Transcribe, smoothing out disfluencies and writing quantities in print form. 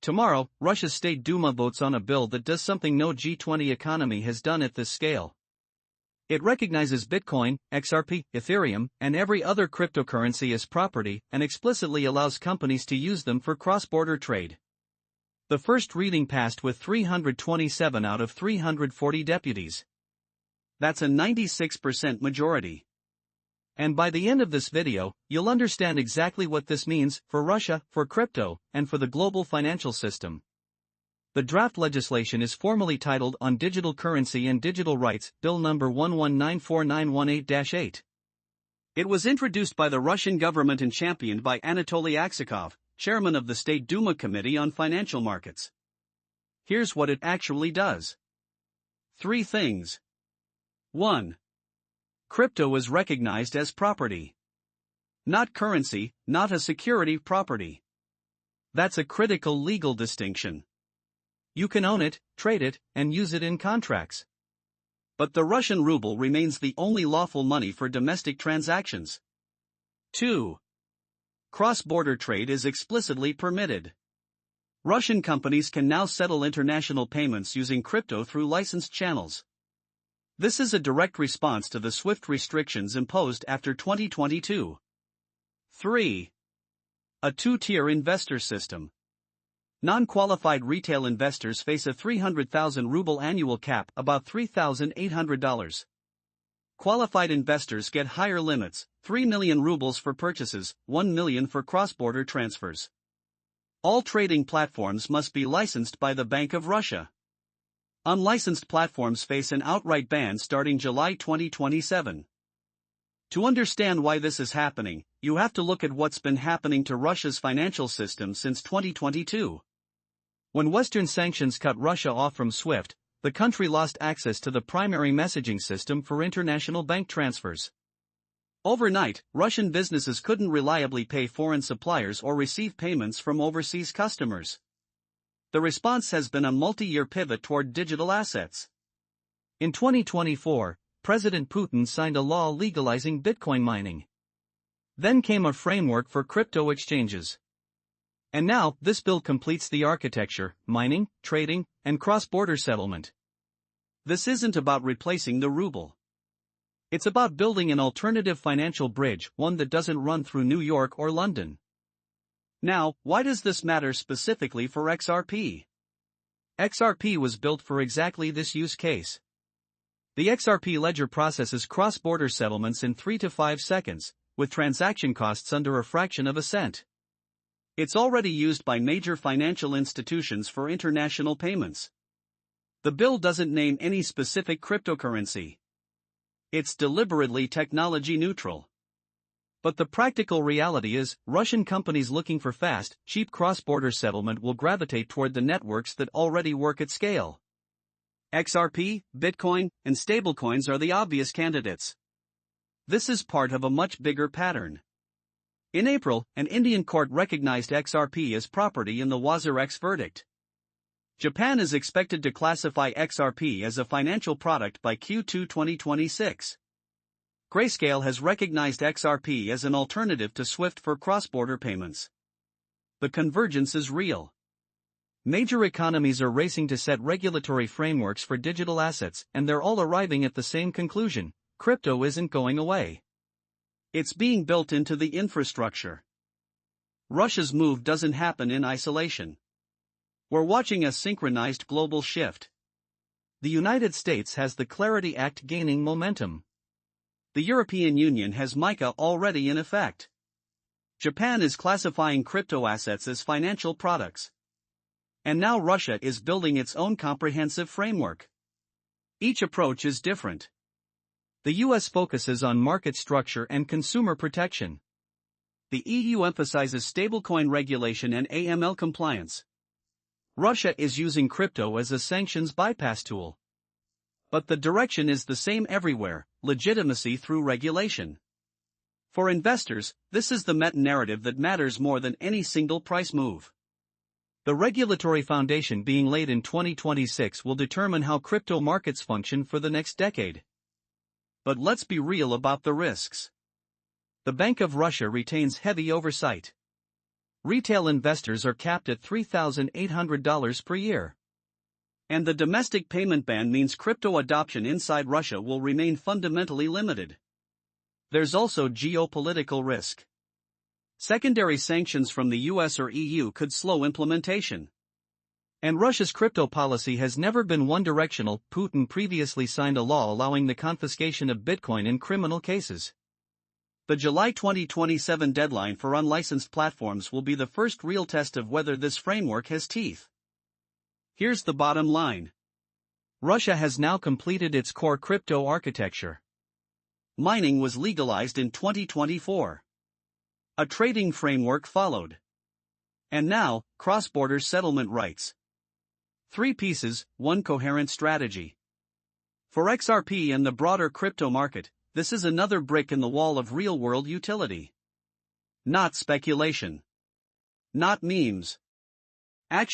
Tomorrow, Russia's State Duma votes on a bill that does something no G20 economy has done at this scale. It recognizes Bitcoin, XRP, Ethereum, and every other cryptocurrency as property and explicitly allows companies to use them for cross-border trade. The first reading passed with 327 out of 340 deputies. That's a 96% majority. And by the end of this video, you'll understand exactly what this means for Russia, for crypto, and for the global financial system. The draft legislation is formally titled On Digital Currency and Digital Rights, Bill number 11949118-8. It was introduced by the Russian government and championed by Anatoly Aksakov, chairman of the State Duma Committee on Financial Markets. Here's what it actually does. 3 things. 1. Crypto is recognized as property. Not currency, not a security property. That's a critical legal distinction. You can own it, trade it, and use it in contracts. But the Russian ruble remains the only lawful money for domestic transactions. 2. Cross-border trade is explicitly permitted. Russian companies can now settle international payments using crypto through licensed channels. This is a direct response to the SWIFT restrictions imposed after 2022. 3. A 2-tier investor system. Non-qualified retail investors face a 300,000 ruble annual cap, about $3,800. Qualified investors get higher limits, 3 million rubles for purchases, 1 million for cross-border transfers. All trading platforms must be licensed by the Bank of Russia. Unlicensed platforms face an outright ban starting July 2027. To understand why this is happening, you have to look at what's been happening to Russia's financial system since 2022. When Western sanctions cut Russia off from SWIFT, the country lost access to the primary messaging system for international bank transfers. Overnight, Russian businesses couldn't reliably pay foreign suppliers or receive payments from overseas customers. The response has been a multi-year pivot toward digital assets. In 2024, President Putin signed a law legalizing Bitcoin mining. Then came a framework for crypto exchanges. And now, this bill completes the architecture, mining, trading, and cross-border settlement. This isn't about replacing the ruble. It's about building an alternative financial bridge, one that doesn't run through New York or London. Now, why does this matter specifically for XRP? XRP was built for exactly this use case. The XRP ledger processes cross-border settlements in 3 to 5 seconds, with transaction costs under a fraction of a cent. It's already used by major financial institutions for international payments. The bill doesn't name any specific cryptocurrency. It's deliberately technology neutral. But the practical reality is, Russian companies looking for fast, cheap cross-border settlement will gravitate toward the networks that already work at scale. XRP, Bitcoin, and stablecoins are the obvious candidates. This is part of a much bigger pattern. In April, an Indian court recognized XRP as property in the WazirX verdict. Japan is expected to classify XRP as a financial product by Q2 2026. Grayscale has recognized XRP as an alternative to SWIFT for cross-border payments. The convergence is real. Major economies are racing to set regulatory frameworks for digital assets, and they're all arriving at the same conclusion: crypto isn't going away. It's being built into the infrastructure. Russia's move doesn't happen in isolation. We're watching a synchronized global shift. The United States has the Clarity Act gaining momentum. The European Union has MiCA already in effect. Japan is classifying crypto assets as financial products. And now Russia is building its own comprehensive framework. Each approach is different. The US focuses on market structure and consumer protection. The EU emphasizes stablecoin regulation and AML compliance. Russia is using crypto as a sanctions bypass tool. But the direction is the same everywhere: legitimacy through regulation. For investors, this is the meta-narrative that matters more than any single price move. The regulatory foundation being laid in 2026 will determine how crypto markets function for the next decade. But let's be real about the risks. The Bank of Russia retains heavy oversight. Retail investors are capped at $3,800 per year. And the domestic payment ban means crypto adoption inside Russia will remain fundamentally limited. There's also geopolitical risk. Secondary sanctions from the US or EU could slow implementation. And Russia's crypto policy has never been one-directional. Putin previously signed a law allowing the confiscation of Bitcoin in criminal cases. The July 2027 deadline for unlicensed platforms will be the first real test of whether this framework has teeth. Here's the bottom line. Russia has now completed its core crypto architecture. Mining was legalized in 2024. A trading framework followed. And now, cross-border settlement rights. 3 pieces, 1 coherent strategy. For XRP and the broader crypto market, this is another brick in the wall of real-world utility. Not speculation. Not memes. Actual